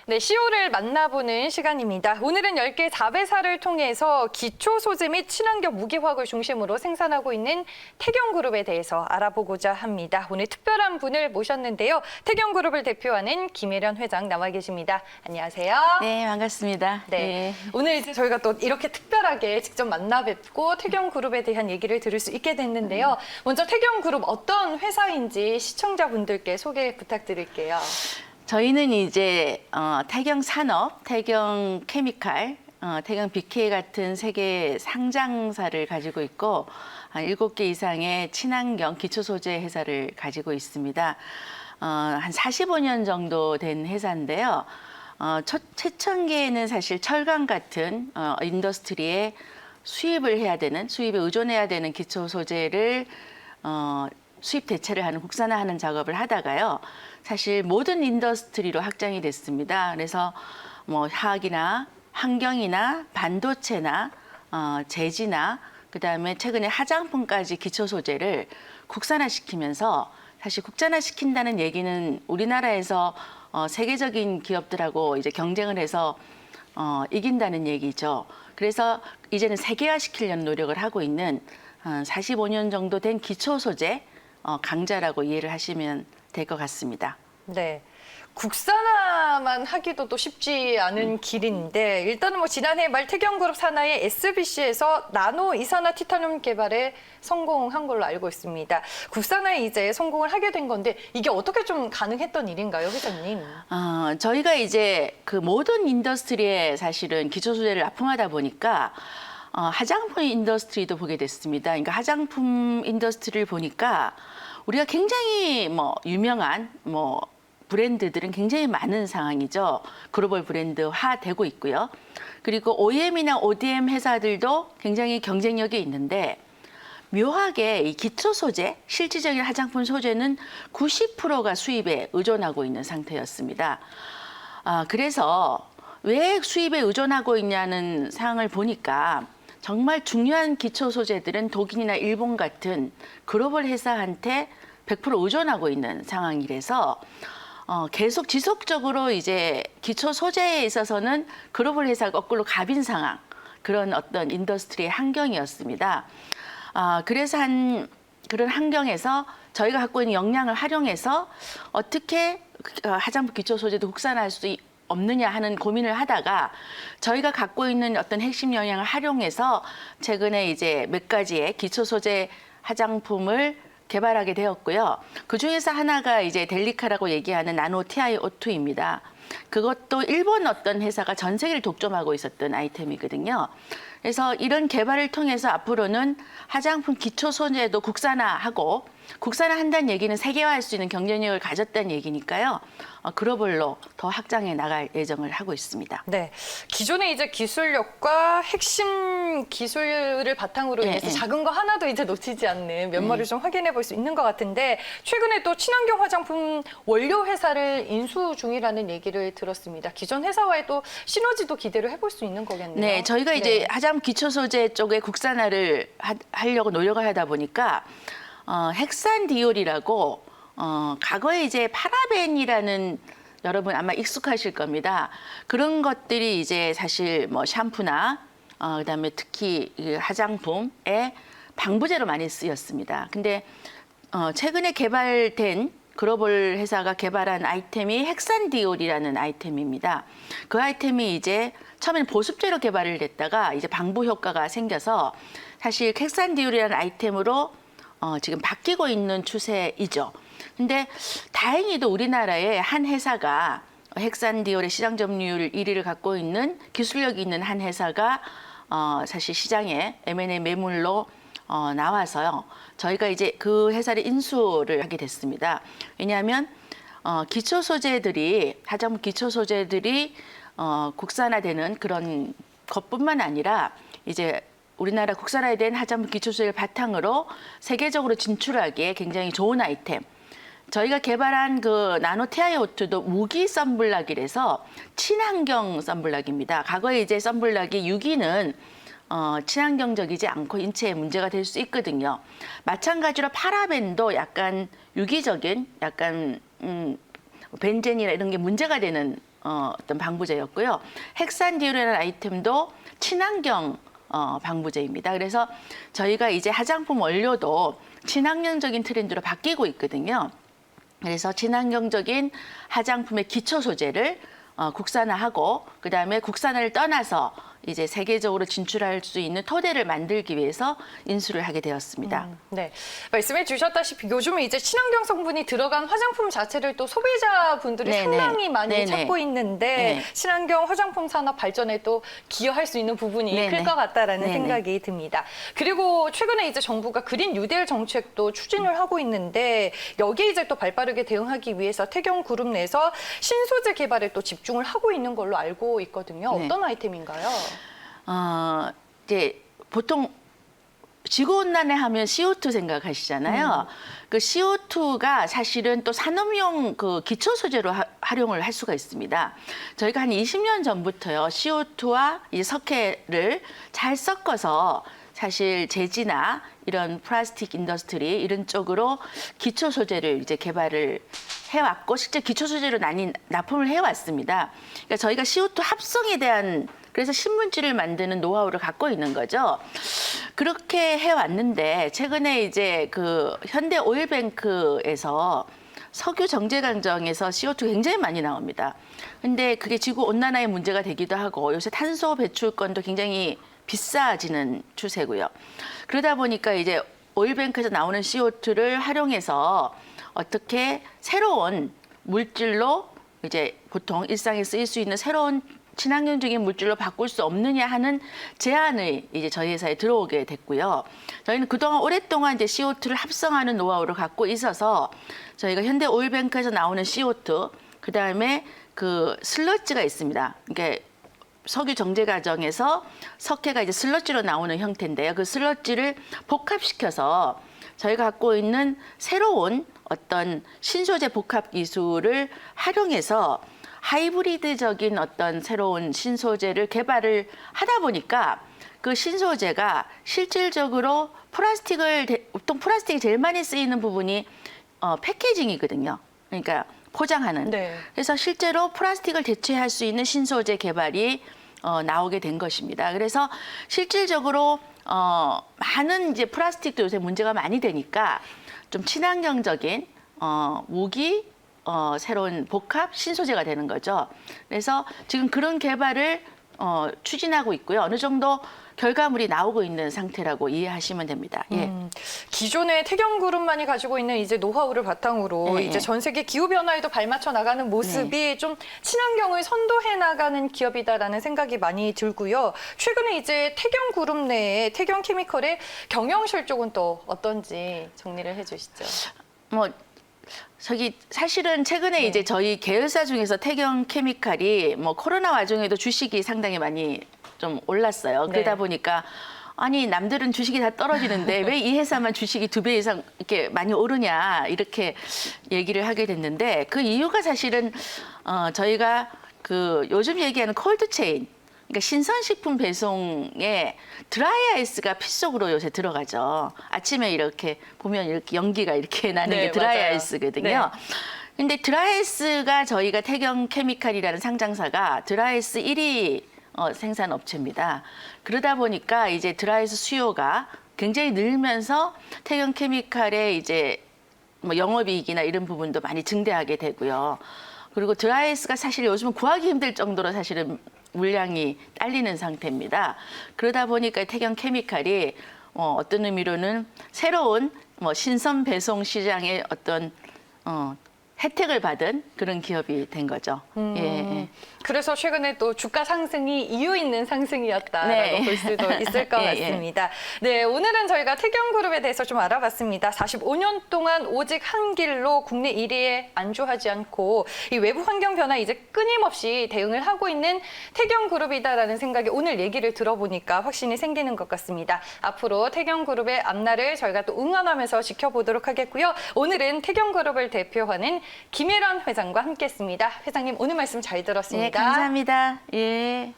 네, CEO를 만나보는 시간입니다. 오늘은 10개 자회사를 통해서 기초 소재 및 친환경 무기화학을 중심으로 생산하고 있는 태경그룹에 대해서 알아보고자 합니다. 오늘 특별한 분을 모셨는데요. 태경그룹을 대표하는 김혜련 회장 나와 계십니다. 안녕하세요. 네, 반갑습니다. 네. 오늘 이제 저희가 또 이렇게 특별하게 직접 만나 뵙고 태경그룹에 대한 얘기를 들을 수 있게 됐는데요. 먼저 태경그룹 어떤 회사인지 시청자분들께 소개 부탁드릴게요. 저희는 이제 태경산업, 태경케미칼, 태경BK 같은 세계 상장사를 가지고 있고 한 7개 이상의 친환경 기초소재 회사를 가지고 있습니다. 한 45년 정도 된 회사인데요. 최첨기에는 사실 철강 같은 인더스트리에 수입을 해야 되는, 수입에 의존해야 되는 기초 소재를 수입 대체를 하는 국산화하는 작업을 하다가요. 사실 모든 인더스트리로 확장이 됐습니다. 그래서 뭐 화학이나 환경이나 반도체나 제지나 그다음에 최근에 화장품까지 기초 소재를 국산화시키면서 사실 국산화시킨다는 얘기는 우리나라에서 세계적인 기업들하고 이제 경쟁을 해서 이긴다는 얘기죠. 그래서 이제는 세계화시키려는 노력을 하고 있는 45년 정도 된 기초 소재 강자라고 이해를 하시면 될 것 같습니다. 네. 국산화만 하기도 또 쉽지 않은 길인데 일단은 뭐 지난해 말 태경그룹 산하의 SBC에서 나노 이산화 티타늄 개발에 성공한 걸로 알고 있습니다. 국산화에 이제 성공을 하게 된 건데 이게 어떻게 좀 가능했던 일인가요, 회장님? 저희가 이제 그 모든 인더스트리에 사실은 기초 소재를 납품하다 보니까 화장품 인더스트리도 보게 됐습니다. 그러니까 화장품 인더스트리를 보니까 우리가 굉장히 유명한 브랜드들은 굉장히 많은 상황이죠. 글로벌 브랜드화되고 있고요. 그리고 OEM이나 ODM 회사들도 굉장히 경쟁력이 있는데 묘하게 이 기초 소재, 실질적인 화장품 소재는 90%가 수입에 의존하고 있는 상태였습니다. 그래서 왜 수입에 의존하고 있냐는 상황을 보니까 정말 중요한 기초 소재들은 독일이나 일본 같은 글로벌 회사한테 100% 의존하고 있는 상황이라서 계속 지속적으로 이제 기초 소재에 있어서는 글로벌 회사가 거꾸로 갑인 상황, 그런 어떤 인더스트리의 환경이었습니다. 그래서 그런 환경에서 저희가 갖고 있는 역량을 활용해서 어떻게 화장품 기초 소재도 국산화할 수 없느냐 하는 고민을 하다가 저희가 갖고 있는 어떤 핵심 역량을 활용해서 최근에 이제 몇 가지의 기초 소재 화장품을 개발하게 되었고요. 그 중에서 하나가 이제 델리카라고 얘기하는 나노 TiO2입니다. 그것도 일본 어떤 회사가 전 세계를 독점하고 있었던 아이템이거든요. 그래서 이런 개발을 통해서 앞으로는 화장품 기초 소재도 국산화하고 국산화한다는 얘기는 세계화할 수 있는 경쟁력을 가졌다는 얘기니까요. 글로벌로 더 확장해 나갈 예정을 하고 있습니다. 네, 기존의 이제 기술력과 핵심 기술을 바탕으로 해서 작은 거 하나도 이제 놓치지 않는 면모를 좀 확인해 볼 수 있는 것 같은데 최근에 또 친환경 화장품 원료 회사를 인수 중이라는 얘기를 들었습니다. 기존 회사와의 또 시너지도 기대를 해볼 수 있는 거겠네요. 네, 저희가 이제 화장품 기초 소재 쪽에 국산화를 하려고 노력을 하다 보니까 헥산디올이라고 과거에 이제 파라벤이라는 여러분 아마 익숙하실 겁니다. 그런 것들이 이제 사실 뭐 샴푸나 그다음에 특히 화장품에 방부제로 많이 쓰였습니다. 근데 최근에 개발된 글로벌 회사가 개발한 아이템이 헥산디올이라는 아이템입니다. 그 아이템이 이제 처음에는 보습제로 개발을 됐다가 이제 방부 효과가 생겨서 사실 헥산디올이라는 아이템으로 지금 바뀌고 있는 추세이죠. 근데 다행히도 우리나라에 한 회사가 헥산디올의 시장 점유율 1위를 갖고 있는 기술력이 있는 한 회사가 사실 시장에 M&A 매물로 나와서요. 저희가 이제 그 회사를 인수를 하게 됐습니다. 왜냐하면 기초 소재들이 화장품 기초 소재들이 국산화되는 그런 것뿐만 아니라 이제 우리나라 국산화에 대한 화장품 기초 소재를 바탕으로 세계적으로 진출하기에 굉장히 좋은 아이템. 저희가 개발한 그 나노 TiO2도 무기 선블락이라서 친환경 선블락입니다. 과거에 이제 선블락이 유기는 친환경적이지 않고 인체에 문제가 될 수 있거든요. 마찬가지로 파라벤도 약간 유기적인, 약간 벤젠이나 이런 게 문제가 되는 어떤 방부제였고요. 헥산디올이라는 아이템도 친환경 방부제입니다. 그래서 저희가 이제 화장품 원료도 친환경적인 트렌드로 바뀌고 있거든요. 그래서 친환경적인 화장품의 기초 소재를 국산화하고 그다음에 국산화를 떠나서 이제 세계적으로 진출할 수 있는 토대를 만들기 위해서 인수를 하게 되었습니다. 네, 말씀해 주셨다시피 요즘에 이제 친환경 성분이 들어간 화장품 자체를 또 소비자분들이 네네. 상당히 많이 네네. 찾고 있는데 네. 친환경 화장품 산업 발전에 또 기여할 수 있는 부분이 네네. 클 것 같다라는 네네. 생각이 듭니다. 그리고 최근에 이제 정부가 그린 뉴딜 정책도 추진을 하고 있는데 여기에 이제 또 발빠르게 대응하기 위해서 태경 그룹 내에서 신소재 개발에 또 집중을 하고 있는 걸로 알고 있거든요. 네. 어떤 아이템인가요? 이제 보통 지구온난화 하면 CO2 생각하시잖아요. 그 CO2가 사실은 또 산업용 그 기초 소재로 활용을 할 수가 있습니다. 저희가 한 20년 전부터요, CO2와 이 석회를 잘 섞어서 사실 제지나 이런 플라스틱 인더스트리 이런 쪽으로 기초 소재를 이제 개발을 해왔고 실제 기초 소재로 납품을 해왔습니다. 그러니까 저희가 CO2 합성에 대한 그래서 신문지를 만드는 노하우를 갖고 있는 거죠. 그렇게 해왔는데 최근에 이제 그 현대 오일뱅크에서 석유 정제 과정에서 CO2가 굉장히 많이 나옵니다. 근데 그게 지구 온난화의 문제가 되기도 하고 요새 탄소 배출권도 굉장히 비싸지는 추세고요. 그러다 보니까 이제 오일뱅크에서 나오는 CO2를 활용해서 어떻게 새로운 물질로 이제 보통 일상에 쓰일 수 있는 새로운 친환경적인 물질로 바꿀 수 없느냐 하는 제안이 이제 저희 회사에 들어오게 됐고요. 저희는 그동안 오랫동안 이제 CO2를 합성하는 노하우를 갖고 있어서 저희가 현대 오일뱅크에서 나오는 CO2, 그다음에 그 슬러지가 있습니다. 그러니까 석유 정제 과정에서 석회가 이제 슬러지로 나오는 형태인데요. 그 슬러지를 복합시켜서 저희가 갖고 있는 새로운 어떤 신소재 복합 기술을 활용해서 하이브리드적인 어떤 새로운 신소재를 개발을 하다 보니까 그 신소재가 실질적으로 보통 플라스틱이 제일 많이 쓰이는 부분이 패키징이거든요. 그러니까 포장하는. 네. 그래서 실제로 플라스틱을 대체할 수 있는 신소재 개발이 나오게 된 것입니다. 그래서 실질적으로 많은 이제 플라스틱도 요새 문제가 많이 되니까 좀 친환경적인 무기 새로운 복합 신소재가 되는 거죠. 그래서 지금 그런 개발을 추진하고 있고요. 어느 정도 결과물이 나오고 있는 상태라고 이해하시면 됩니다. 예. 기존의 태경그룹만이 가지고 있는 이제 노하우를 바탕으로 네, 이제 전 세계 기후 변화에도 발맞춰 나가는 모습이 좀 친환경을 선도해 나가는 기업이다라는 생각이 많이 들고요. 최근에 이제 태경그룹 내에 태경케미컬의 경영실 쪽은 또 어떤지 정리를 해주시죠. 사실은 최근에 이제 저희 계열사 중에서 태경케미칼이 코로나 와중에도 주식이 상당히 많이 좀 올랐어요. 그러다 보니까 아니 남들은 주식이 다 떨어지는데 왜 이 회사만 주식이 2배 이상 이렇게 많이 오르냐 이렇게 얘기를 하게 됐는데 그 이유가 사실은 저희가 그 요즘 얘기하는 콜드체인 그러니까 신선식품 배송에 드라이 아이스가 필수적으로 요새 들어가죠. 아침에 이렇게 보면 이렇게 연기가 이렇게 나는 게 드라이 맞아요. 아이스거든요. 근데 드라이 아이스가 저희가 태경케미칼이라는 상장사가 드라이 아이스 1위 생산 업체입니다. 그러다 보니까 이제 드라이 아이스 수요가 굉장히 늘면서 태경케미칼의 이제 영업이익이나 이런 부분도 많이 증대하게 되고요. 그리고 드라이 아이스가 사실 요즘은 구하기 힘들 정도로 사실은 물량이 딸리는 상태입니다. 그러다 보니까 태경케미칼이 어떤 의미로는 새로운 신선 배송 시장의 어떤 혜택을 받은 그런 기업이 된 거죠. 예. 그래서 최근에 또 주가 상승이 이유 있는 상승이었다라고 볼 수도 있을 것 같습니다. 네, 오늘은 저희가 태경그룹에 대해서 좀 알아봤습니다. 45년 동안 오직 한 길로 국내 1위에 안주하지 않고 이 외부 환경 변화에 이제 끊임없이 대응을 하고 있는 태경그룹이다라는 생각이 오늘 얘기를 들어보니까 확신이 생기는 것 같습니다. 앞으로 태경그룹의 앞날을 저희가 또 응원하면서 지켜보도록 하겠고요. 오늘은 태경그룹을 대표하는 김혜란 회장과 함께했습니다. 회장님 오늘 말씀 잘 들었습니다. 네, 감사합니다. 예.